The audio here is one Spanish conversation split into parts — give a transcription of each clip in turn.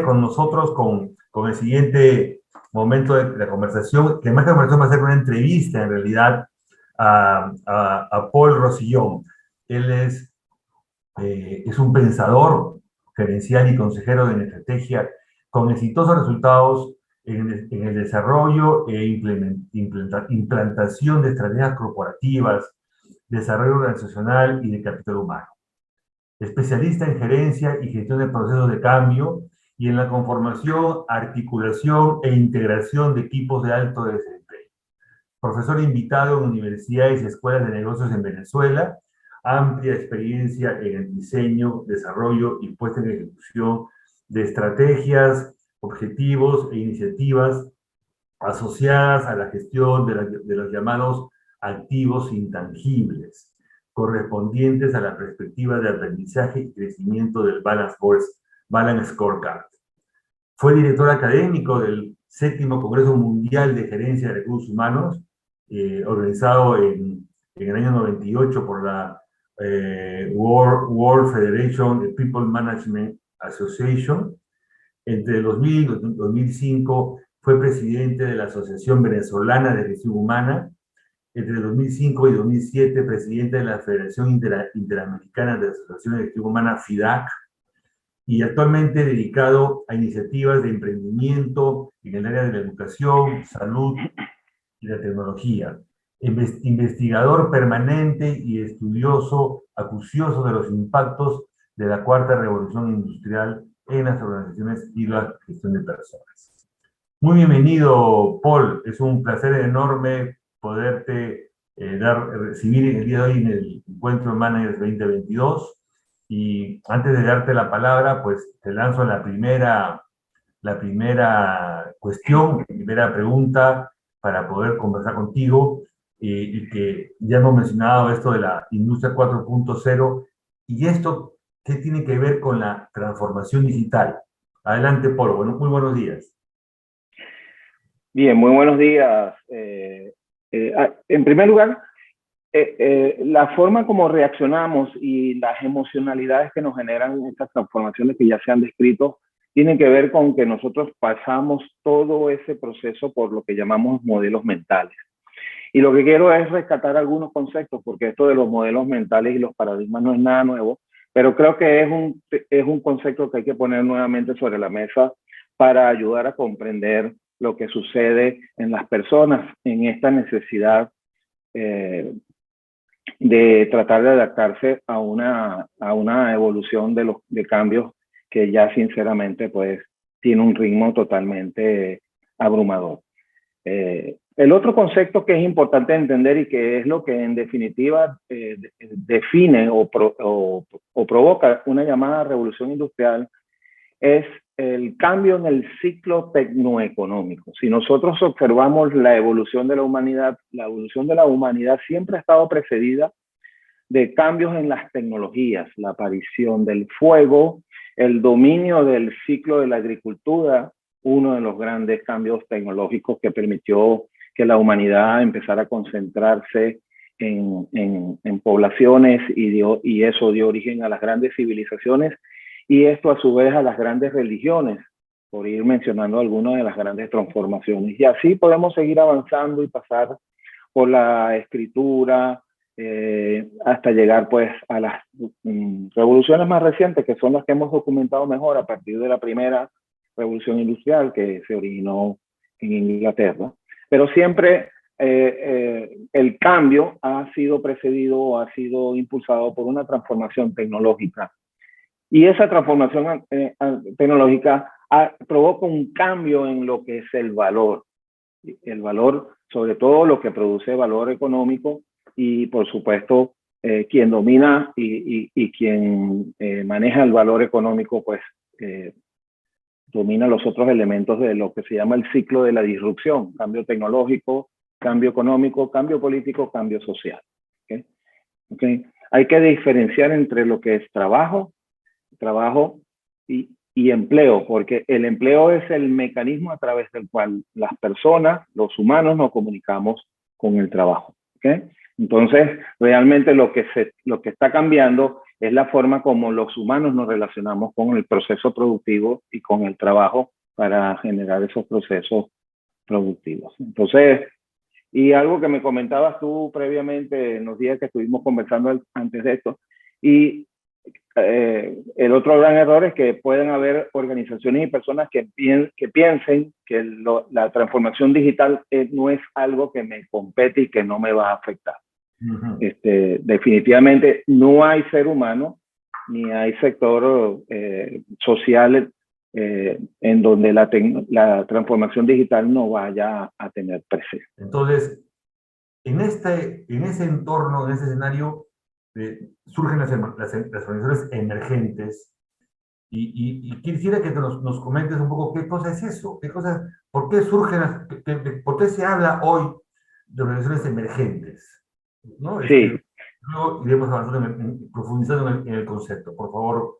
con nosotros con el siguiente momento de la conversación, que más que conversación va a ser una entrevista en realidad a Paul Rosillón. Él es un pensador gerencial y consejero en estrategia con exitosos resultados en el desarrollo e implantación de estrategias corporativas, desarrollo organizacional y de capital humano. Especialista en gerencia y gestión de procesos de cambio y en la conformación, articulación e integración de equipos de alto desempeño. Profesor invitado en universidades y escuelas de negocios en Venezuela, amplia experiencia en el diseño, desarrollo y puesta en ejecución de estrategias, objetivos e iniciativas asociadas a la gestión de los llamados activos intangibles, correspondientes a la perspectiva de aprendizaje y crecimiento del Balance Scorecard. Fue director académico del séptimo Congreso Mundial de Gerencia de Recursos Humanos, organizado en el año 98 por la World Federation People Management Association. Entre 2000 y 2005 fue presidente de la Asociación Venezolana de Gestión Humana. Entre 2005 y 2007, presidente de la Federación Interamericana de Asociaciones de Gestión Humana, FIDAC, y actualmente dedicado a iniciativas de emprendimiento en el área de la educación, salud y la tecnología. Investigador permanente y estudioso, acucioso de los impactos de la cuarta revolución industrial en las organizaciones y la gestión de personas. Muy bienvenido, Paul. Es un placer enorme poderte recibir el día de hoy en el Encuentro Managers 2022. Y antes de darte la palabra, pues te lanzo la primera cuestión, la primera pregunta para poder conversar contigo, y que ya hemos mencionado esto de la industria 4.0, y esto, ¿qué tiene que ver con la transformación digital? Adelante, Paul. Bueno, muy buenos días. Bien, muy buenos días. En primer lugar, la forma como reaccionamos y las emocionalidades que nos generan estas transformaciones que ya se han descrito tienen que ver con que nosotros pasamos todo ese proceso por lo que llamamos modelos mentales. Y lo que quiero es rescatar algunos conceptos, porque esto de los modelos mentales y los paradigmas no es nada nuevo, pero creo que es un concepto que hay que poner nuevamente sobre la mesa para ayudar a comprender lo que sucede en las personas en esta necesidad de tratar de adaptarse a una evolución de cambios que ya sinceramente pues tiene un ritmo totalmente abrumador. El otro concepto que es importante entender y que es lo que en definitiva define o provoca una llamada revolución industrial es el cambio en el ciclo tecnoeconómico. Si nosotros observamos la evolución de la humanidad siempre ha estado precedida de cambios en las tecnologías, la aparición del fuego, el dominio del ciclo de la agricultura, uno de los grandes cambios tecnológicos que permitió que la humanidad empezara a concentrarse en poblaciones y eso dio origen a las grandes civilizaciones y esto a su vez a las grandes religiones, por ir mencionando algunas de las grandes transformaciones. Y así podemos seguir avanzando y pasar por la escritura hasta llegar pues a las revoluciones más recientes, que son las que hemos documentado mejor a partir de la primera revolución industrial que se originó en Inglaterra. Pero siempre el cambio ha sido precedido o ha sido impulsado por una transformación tecnológica. Y esa transformación tecnológica provoca un cambio en lo que es el valor. El valor, sobre todo lo que produce valor económico y, por supuesto, quien domina y quien maneja el valor económico, pues domina los otros elementos de lo que se llama el ciclo de la disrupción: cambio tecnológico, cambio económico, cambio político, cambio social. ¿Okay? Hay que diferenciar entre lo que es trabajo y empleo, porque el empleo es el mecanismo a través del cual las personas, los humanos, nos comunicamos con el trabajo. ¿Okay? Entonces, realmente lo que está cambiando es la forma como los humanos nos relacionamos con el proceso productivo y con el trabajo para generar esos procesos productivos. Entonces, y algo que me comentabas tú previamente en los días que estuvimos conversando antes de esto, y el otro gran error es que pueden haber organizaciones y personas que piensen que la transformación digital no es algo que me compete y que no me va a afectar. Definitivamente no hay ser humano ni hay sector social en donde la transformación digital no vaya a tener presencia. Entonces, en ese entorno, en ese escenario, surgen las organizaciones emergentes y quisiera que nos comentes un poco qué cosa es eso, por qué surgen, por qué se habla hoy de organizaciones emergentes, ¿no? Sí. Luego iremos avanzando, profundizando en el concepto. Por favor,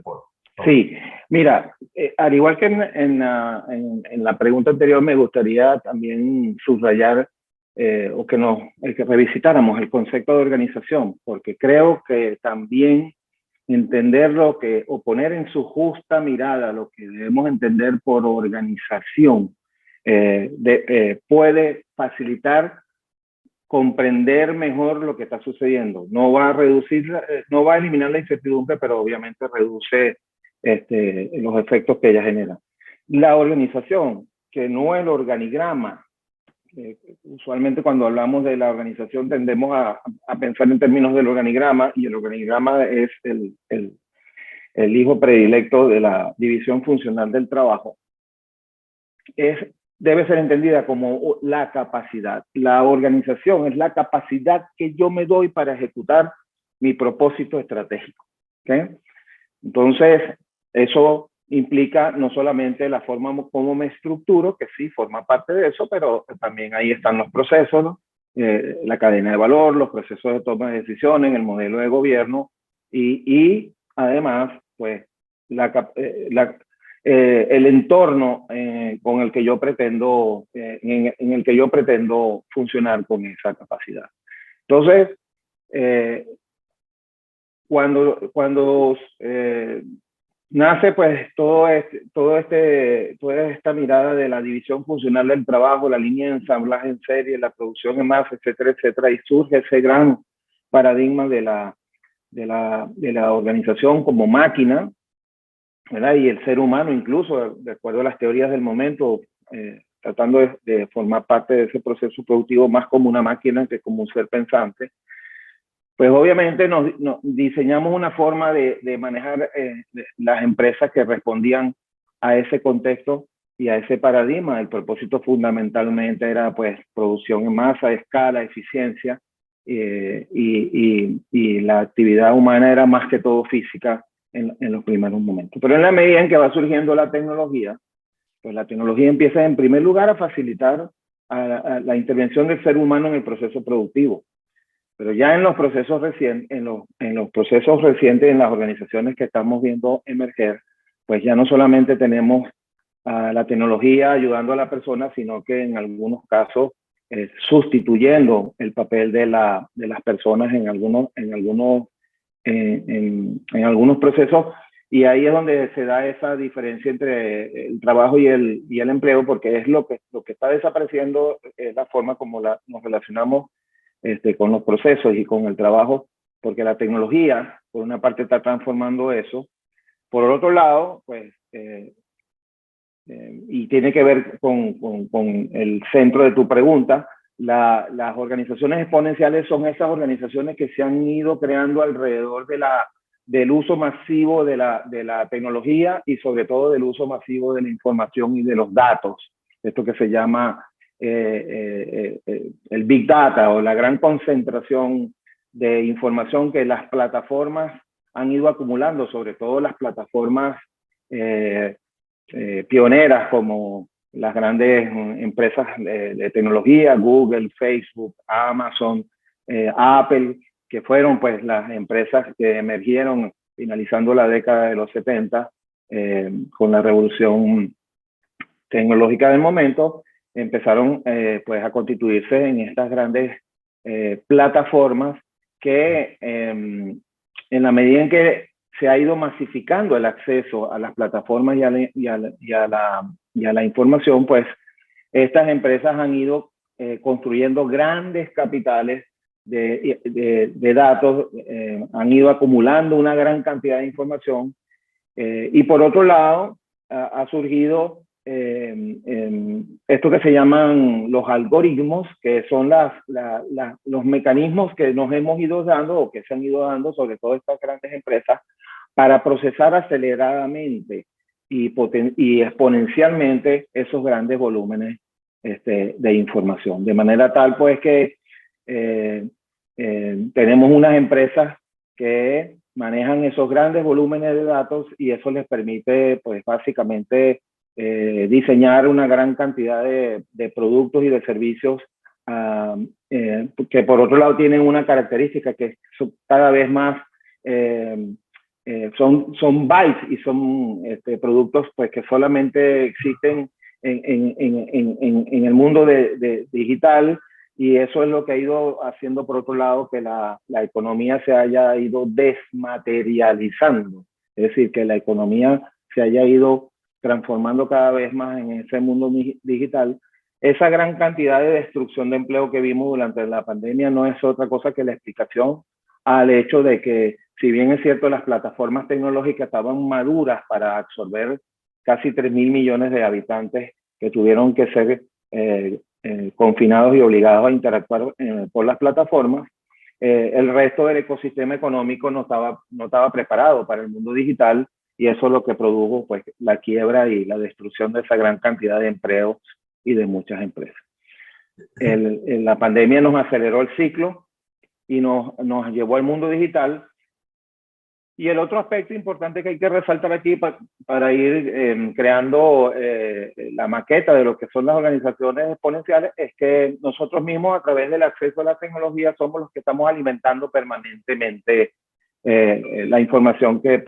Paul. Sí, mira, al igual que en la pregunta anterior, me gustaría también subrayar o que revisitáramos el concepto de organización, porque creo que también entenderlo o poner en su justa mirada lo que debemos entender por organización puede facilitar comprender mejor lo que está sucediendo. No va a eliminar la incertidumbre, pero obviamente reduce los efectos que ella genera. La organización, que no el organigrama. Usualmente cuando hablamos de la organización tendemos a pensar en términos del organigrama, y el organigrama es el hijo predilecto de la división funcional del trabajo. Debe ser entendida como la capacidad. La organización es la capacidad que yo me doy para ejecutar mi propósito estratégico. ¿Okay? Entonces, eso implica no solamente la forma como me estructuro, que sí forma parte de eso, pero también ahí están los procesos, ¿no? La cadena de valor, los procesos de toma de decisiones, el modelo de gobierno y además, pues, el entorno con el que yo pretendo, en el que yo pretendo funcionar con esa capacidad. Entonces, cuando nace pues toda esta mirada de la división funcional del trabajo, la línea de ensamblaje en serie, la producción en masa, etcétera, etcétera, y surge ese gran paradigma de la organización como máquina, ¿verdad? Y el ser humano incluso, de acuerdo a las teorías del momento, tratando de formar parte de ese proceso productivo más como una máquina que como un ser pensante. Pues obviamente nos diseñamos una forma de manejar las empresas que respondían a ese contexto y a ese paradigma. El propósito fundamentalmente era pues producción en masa, escala, eficiencia, y la actividad humana era más que todo física en los primeros momentos. Pero en la medida en que va surgiendo la tecnología, pues la tecnología empieza en primer lugar a facilitar a la intervención del ser humano en el proceso productivo. Pero ya en los procesos recientes, en las organizaciones que estamos viendo emerger, pues ya no solamente tenemos la tecnología ayudando a la persona, sino que en algunos casos sustituyendo el papel de las personas en algunos procesos. Y ahí es donde se da esa diferencia entre el trabajo y el empleo, porque es lo que está desapareciendo, es la forma como nos relacionamos con los procesos y con el trabajo, porque la tecnología, por una parte, está transformando eso. Por otro lado, pues, y tiene que ver con el centro de tu pregunta, las organizaciones exponenciales son esas organizaciones que se han ido creando alrededor del uso masivo de la tecnología y sobre todo del uso masivo de la información y de los datos. Esto que se llama el Big Data, o la gran concentración de información que las plataformas han ido acumulando, sobre todo las plataformas pioneras como las grandes empresas de tecnología, Google, Facebook, Amazon, Apple, que fueron pues las empresas que emergieron finalizando la década de los 70 con la revolución tecnológica del momento. Empezaron pues a constituirse en estas grandes plataformas que en la medida en que se ha ido masificando el acceso a las plataformas y a la información, pues estas empresas han ido construyendo grandes capitales de datos, han ido acumulando una gran cantidad de información, y por otro lado ha surgido esto que se llaman los algoritmos, que son los mecanismos que nos hemos ido dando o que se han ido dando, sobre todo estas grandes empresas, para procesar aceleradamente y exponencialmente esos grandes volúmenes de información. De manera tal, pues, que tenemos unas empresas que manejan esos grandes volúmenes de datos y eso les permite, pues, básicamente diseñar una gran cantidad de productos y de servicios que por otro lado tienen una característica que son cada vez más son bytes y son productos, pues, que solamente existen en el mundo digital, y eso es lo que ha ido haciendo, por otro lado, que la economía se haya ido desmaterializando, es decir, que la economía se haya ido transformando cada vez más en ese mundo digital. Esa gran cantidad de destrucción de empleo que vimos durante la pandemia no es otra cosa que la explicación al hecho de que, si bien es cierto, las plataformas tecnológicas estaban maduras para absorber casi 3.000 millones de habitantes que tuvieron que ser confinados y obligados a interactuar por las plataformas, el resto del ecosistema económico no estaba preparado para el mundo digital, y eso es lo que produjo, pues, la quiebra y la destrucción de esa gran cantidad de empleos y de muchas empresas. La pandemia nos aceleró el ciclo y nos llevó al mundo digital. Y el otro aspecto importante que hay que resaltar aquí para ir creando la maqueta de lo que son las organizaciones exponenciales es que nosotros mismos, a través del acceso a la tecnología, somos los que estamos alimentando permanentemente la información que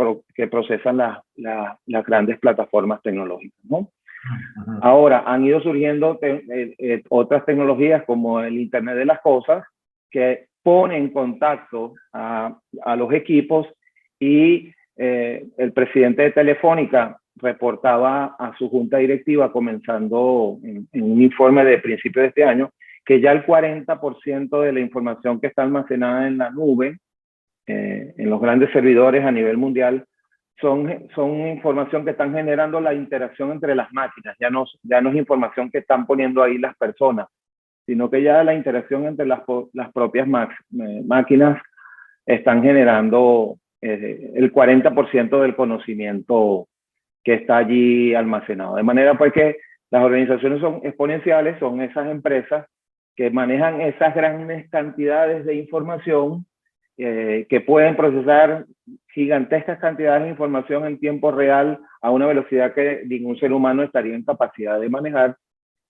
procesan las grandes plataformas tecnológicas, ¿no? Ahora, han ido surgiendo otras tecnologías como el Internet de las Cosas, que pone en contacto a los equipos, y el presidente de Telefónica reportaba a su junta directiva, comenzando en un informe de principios de este año, que ya el 40% de la información que está almacenada en la nube, en los grandes servidores a nivel mundial, son información que están generando la interacción entre las máquinas. Ya no es información que están poniendo ahí las personas, sino que ya la interacción entre las propias máquinas están generando el 40% del conocimiento que está allí almacenado. De manera, pues, que las organizaciones son exponenciales, son esas empresas que manejan esas grandes cantidades de información, que pueden procesar gigantescas cantidades de información en tiempo real a una velocidad que ningún ser humano estaría en capacidad de manejar,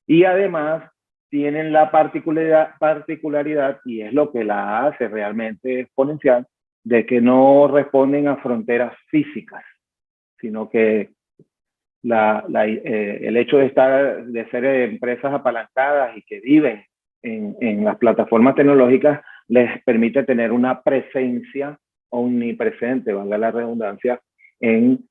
y además tienen la particularidad, y es lo que la hace realmente exponencial, de que no responden a fronteras físicas, sino que el hecho de ser empresas apalancadas y que viven en las plataformas tecnológicas les permite tener una presencia omnipresente, valga la redundancia, en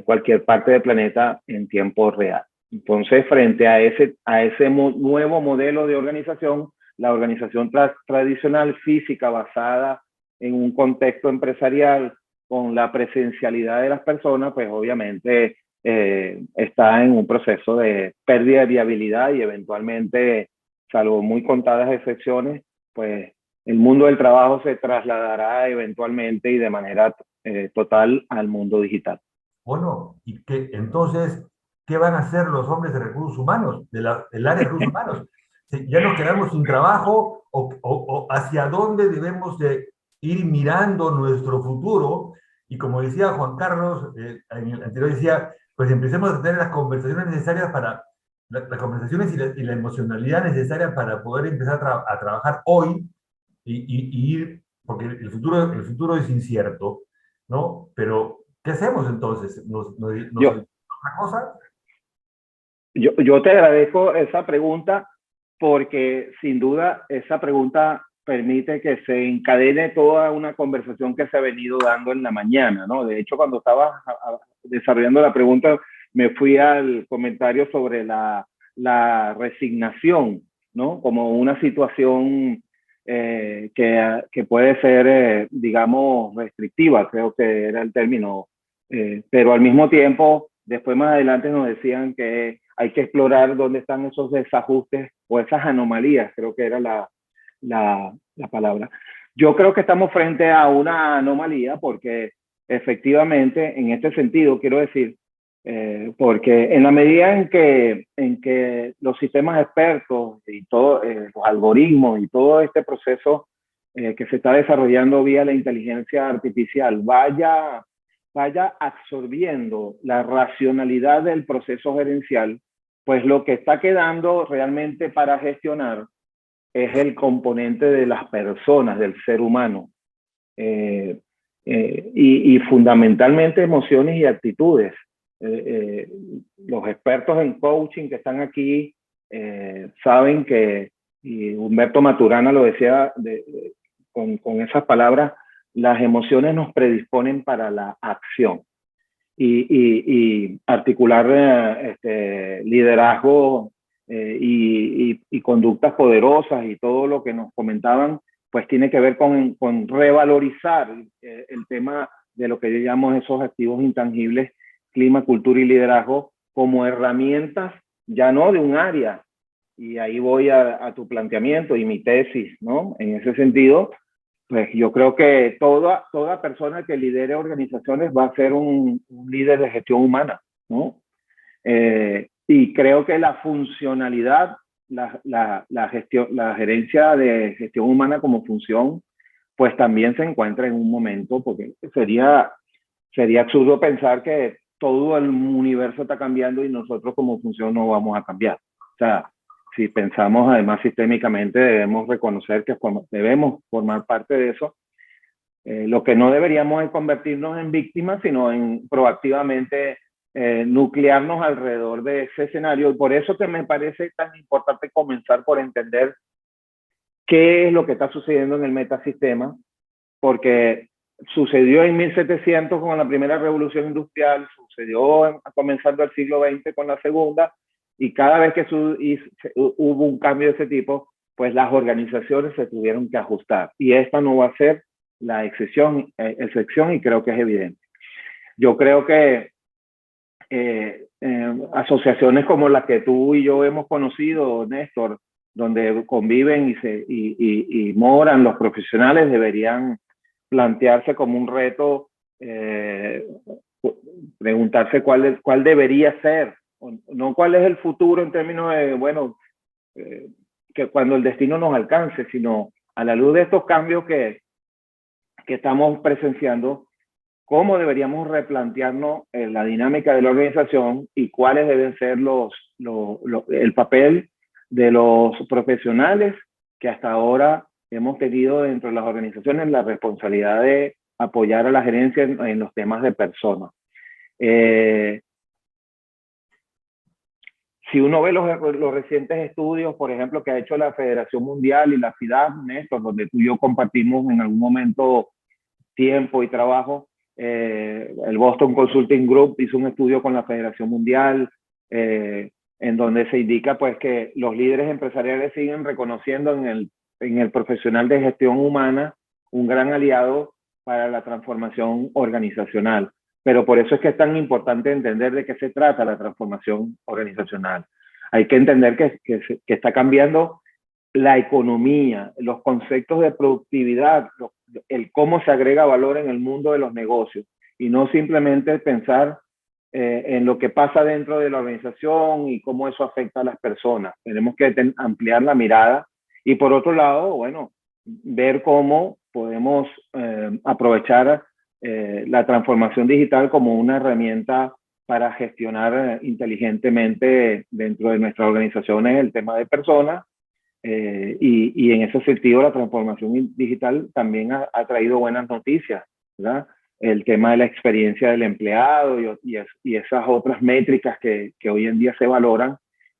cualquier parte del planeta en tiempo real. Entonces, frente a ese nuevo modelo de organización, la organización tradicional física basada en un contexto empresarial con la presencialidad de las personas, pues obviamente está en un proceso de pérdida de viabilidad, y eventualmente, salvo muy contadas excepciones, pues el mundo del trabajo se trasladará eventualmente y de manera total al mundo digital. Bueno, y entonces, ¿qué van a hacer los hombres de recursos humanos, del área de recursos humanos? ¿Ya nos quedamos sin trabajo o hacia dónde debemos de ir mirando nuestro futuro? Y como decía Juan Carlos, en el anterior decía, pues empecemos a tener las conversaciones necesarias las conversaciones y la emocionalidad necesaria para poder empezar a trabajar hoy y ir, porque el futuro es incierto, ¿no? Pero, ¿qué hacemos entonces? ¿Otra cosa? Yo te agradezco esa pregunta, porque sin duda esa pregunta permite que se encadene toda una conversación que se ha venido dando en la mañana, ¿no? De hecho, cuando estaba desarrollando la pregunta, me fui al comentario sobre la resignación, ¿no? Como una situación que puede ser, digamos, restrictiva, creo que era el término, pero al mismo tiempo, después más adelante nos decían que hay que explorar dónde están esos desajustes o esas anomalías, creo que era la palabra. Yo creo que estamos frente a una anomalía porque efectivamente, en este sentido, quiero decir, porque en la medida en que los sistemas expertos y todos los algoritmos y todo este proceso que se está desarrollando vía la inteligencia artificial vaya absorbiendo la racionalidad del proceso gerencial, pues lo que está quedando realmente para gestionar es el componente de las personas, del ser humano. Y fundamentalmente emociones y actitudes. Los expertos en coaching que están aquí saben que, y Humberto Maturana lo decía con esas palabras, las emociones nos predisponen para la acción. Y articular liderazgo y conductas poderosas y todo lo que nos comentaban, pues tiene que ver con revalorizar el tema de lo que yo llamo esos activos intangibles, clima, cultura y liderazgo, como herramientas ya no de un área. Y ahí voy a tu planteamiento y mi tesis, ¿no? En ese sentido, pues yo creo que toda persona que lidere organizaciones va a ser un líder de gestión humana, ¿no? Y creo que la funcionalidad, la gerencia de gestión humana como función, pues también se encuentra en un momento, porque sería absurdo pensar que todo el universo está cambiando y nosotros como función no vamos a cambiar. O sea, si pensamos además sistémicamente, debemos reconocer que debemos formar parte de eso. Lo que no deberíamos es convertirnos en víctimas, sino en proactivamente nuclearnos alrededor de ese escenario. Y por eso que me parece tan importante comenzar por entender qué es lo que está sucediendo en el metasistema, porque sucedió en 1700 con la primera revolución industrial, sucedió comenzando el siglo XX con la segunda, y cada vez que hubo un cambio de ese tipo, pues las organizaciones se tuvieron que ajustar. Y esta no va a ser la excepción y creo que es evidente. Yo creo que asociaciones como las que tú y yo hemos conocido, Néstor, donde conviven y moran los profesionales, deberían plantearse como un reto, preguntarse cuál debería ser, no cuál es el futuro en términos de, bueno, que cuando el destino nos alcance, sino a la luz de estos cambios que estamos presenciando, cómo deberíamos replantearnos la dinámica de la organización y cuáles deben ser el papel de los profesionales que hasta ahora hemos tenido dentro de las organizaciones la responsabilidad de apoyar a la gerencia en los temas de personas. Si uno ve los recientes estudios, por ejemplo, que ha hecho la Federación Mundial y la FIDAB, Néstor, donde tú y yo compartimos en algún momento tiempo y trabajo, el Boston Consulting Group hizo un estudio con la Federación Mundial, en donde se indica pues que los líderes empresariales siguen reconociendo en el profesional de gestión humana un gran aliado para la transformación organizacional. Pero por eso es que es tan importante entender de qué se trata la transformación organizacional. Hay que entender que está cambiando la economía, los conceptos de productividad, el cómo se agrega valor en el mundo de los negocios y no simplemente pensar en lo que pasa dentro de la organización y cómo eso afecta a las personas. Tenemos que ampliar la mirada y por otro lado, bueno, ver cómo podemos aprovechar la transformación digital como una herramienta para gestionar inteligentemente dentro de nuestras organizaciones el tema de personas. Y en ese sentido la transformación digital también ha traído buenas noticias, ¿verdad? El tema de la experiencia del empleado y esas otras métricas que hoy en día se valoran,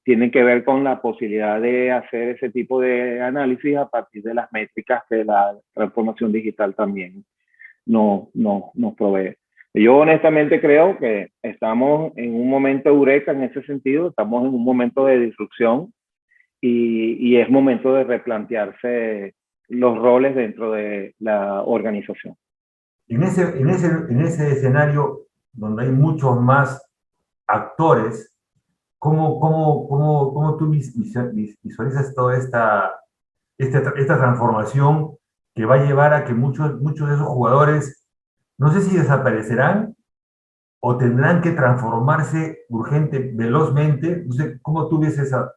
tienen que ver con la posibilidad de hacer ese tipo de análisis a partir de las métricas que la transformación digital también nos provee. Yo honestamente creo que estamos en un momento eureka en ese sentido, estamos en un momento de disrupción y es momento de replantearse los roles dentro de la organización. En ese escenario donde hay muchos más actores, ¿cómo tú visualizas toda esta transformación que va a llevar a que muchos de esos jugadores, no sé si desaparecerán o tendrán que transformarse velozmente? No sé, ¿cómo tú ves esa?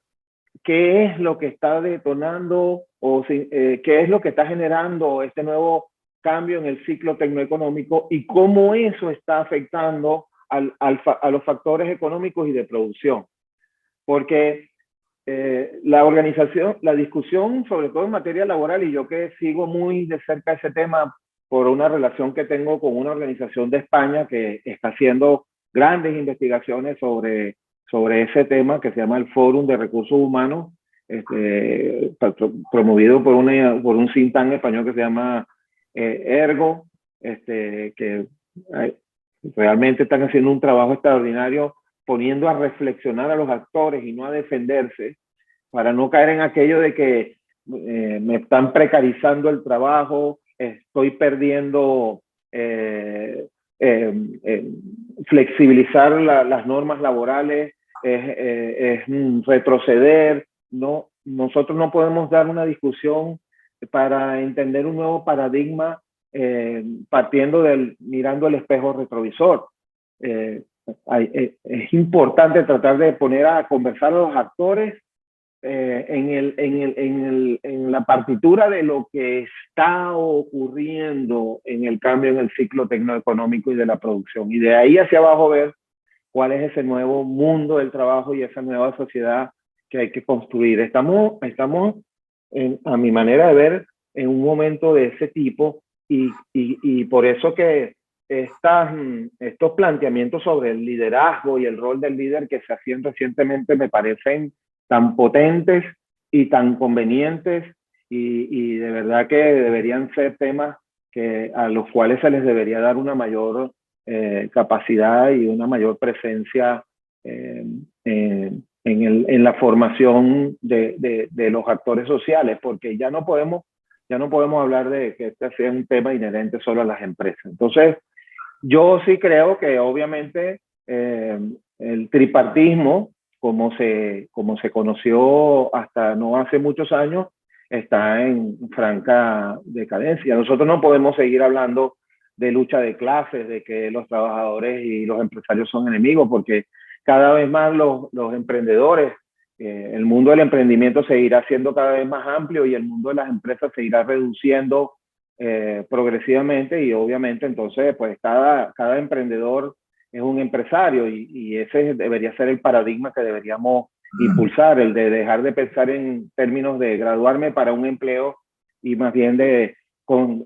¿Qué es lo que está detonando o qué es lo que está generando este nuevo cambio en el ciclo tecnoeconómico y cómo eso está afectando a los factores económicos y de producción? Porque la discusión, sobre todo en materia laboral, y yo que sigo muy de cerca ese tema por una relación que tengo con una organización de España que está haciendo grandes investigaciones sobre ese tema, que se llama el Fórum de Recursos Humanos, promovido por un think tank español que se llama Ergo, que realmente están haciendo un trabajo extraordinario poniendo a reflexionar a los actores y no a defenderse, para no caer en aquello de que me están precarizando el trabajo, estoy perdiendo flexibilizar las normas laborales, es retroceder. No, nosotros no podemos dar una discusión para entender un nuevo paradigma partiendo mirando el espejo retrovisor. Es importante tratar de poner a conversar a los actores en la partitura de lo que está ocurriendo en el cambio en el ciclo tecnoeconómico y de la producción. Y de ahí hacia abajo ver cuál es ese nuevo mundo del trabajo y esa nueva sociedad que hay que construir. Estamos a mi manera de ver, en un momento de ese tipo y por eso que estos planteamientos sobre el liderazgo y el rol del líder que se hacían recientemente me parecen tan potentes y tan convenientes y de verdad que deberían ser temas a los cuales se les debería dar una mayor capacidad y una mayor presencia en la formación de los actores sociales, porque ya no podemos hablar de que este sea un tema inherente solo a las empresas. Entonces, yo sí creo que obviamente el tripartismo, como se conoció hasta no hace muchos años, está en franca decadencia. Nosotros no podemos seguir hablando de lucha de clases, de que los trabajadores y los empresarios son enemigos, porque cada vez más los emprendedores, el mundo del emprendimiento se irá haciendo cada vez más amplio y el mundo de las empresas se irá reduciendo progresivamente y obviamente entonces pues cada emprendedor es un empresario y ese debería ser el paradigma que deberíamos impulsar, el de dejar de pensar en términos de graduarme para un empleo y más bien de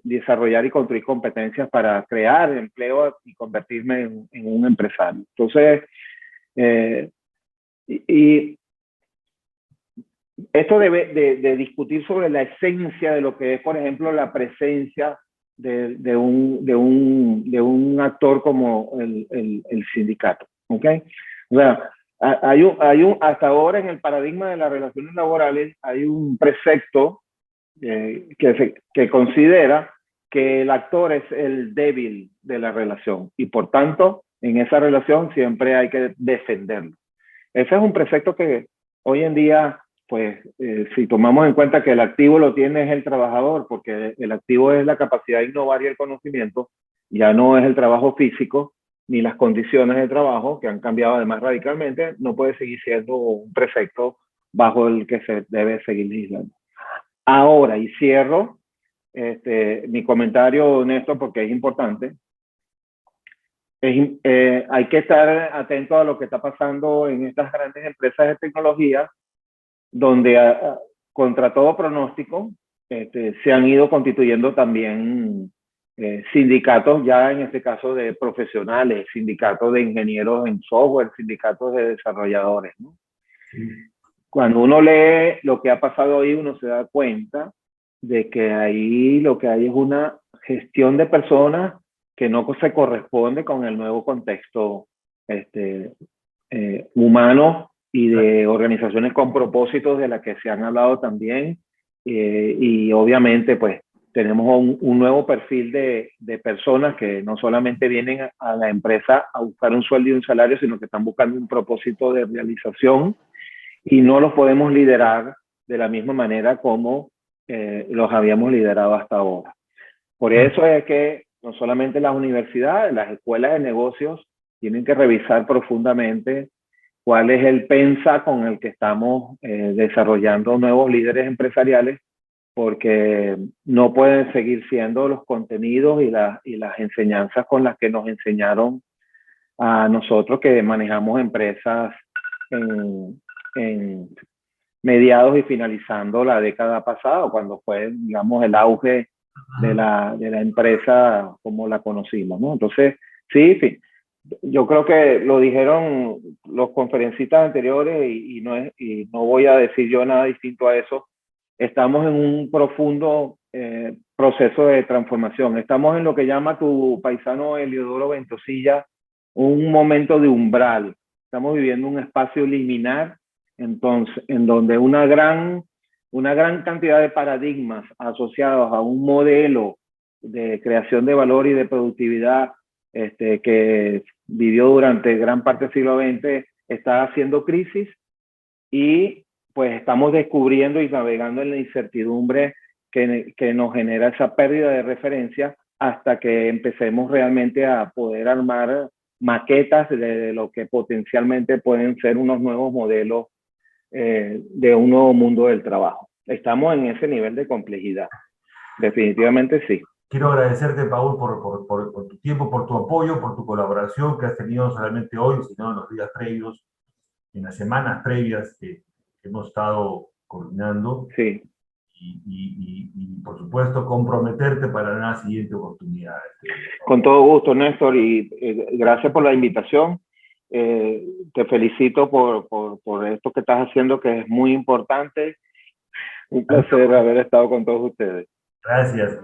desarrollar y construir competencias para crear empleo y convertirme en un empresario. Entonces, y esto de discutir sobre la esencia de lo que es, por ejemplo, la presencia de un actor como el sindicato, ¿ok? O sea, hasta ahora en el paradigma de las relaciones laborales hay un precepto que considera que el actor es el débil de la relación y por tanto en esa relación siempre hay que defenderlo. Ese es un precepto que hoy en día, pues si tomamos en cuenta que el activo lo tiene es el trabajador, porque el activo es la capacidad de innovar y el conocimiento, ya no es el trabajo físico ni las condiciones de trabajo que han cambiado además radicalmente, no puede seguir siendo un precepto bajo el que se debe seguir legislando. Ahora, y cierro mi comentario honesto porque es importante, hay que estar atento a lo que está pasando en estas grandes empresas de tecnología, donde contra todo pronóstico se han ido constituyendo también sindicatos, ya en este caso de profesionales, sindicatos de ingenieros en software, sindicatos de desarrolladores, ¿no? Sí. cuando uno lee lo que ha pasado ahí, uno se da cuenta de que ahí lo que hay es una gestión de personas que no se corresponde con el nuevo contexto humano y de organizaciones con propósitos de las que se han hablado también. Y obviamente, pues, tenemos un nuevo perfil de personas que no solamente vienen a la empresa a buscar un sueldo y un salario, sino que están buscando un propósito de realización y no los podemos liderar de la misma manera como los habíamos liderado hasta ahora. Por eso es que no solamente las universidades, las escuelas de negocios tienen que revisar profundamente cuál es el pensa con el que estamos desarrollando nuevos líderes empresariales, porque no pueden seguir siendo los contenidos y las enseñanzas con las que nos enseñaron a nosotros que manejamos empresas en mediados y finalizando la década pasada, cuando fue, digamos, el auge de la empresa como la conocimos, ¿no? Entonces, sí, yo creo que lo dijeron los conferencistas anteriores y no voy a decir yo nada distinto a eso. Estamos en un profundo proceso de transformación. Estamos en lo que llama tu paisano Eliodoro Ventosilla un momento de umbral. Estamos viviendo un espacio liminar, entonces, en donde una gran cantidad de paradigmas asociados a un modelo de creación de valor y de productividad que vivió durante gran parte del siglo XX está haciendo crisis y pues estamos descubriendo y navegando en la incertidumbre que nos genera esa pérdida de referencia hasta que empecemos realmente a poder armar maquetas de lo que potencialmente pueden ser unos nuevos modelos de un nuevo mundo del trabajo. Estamos en ese nivel de complejidad. Definitivamente sí. Quiero agradecerte, Paul, por tu tiempo, por tu apoyo, por tu colaboración que has tenido no solamente hoy, sino en los días previos, en las semanas previas que hemos estado coordinando. Sí. Y por supuesto, comprometerte para una siguiente oportunidad. Con todo gusto, Néstor, y gracias por la invitación. Te felicito por esto que estás haciendo, que es muy importante. Un placer haber estado con todos ustedes. Gracias.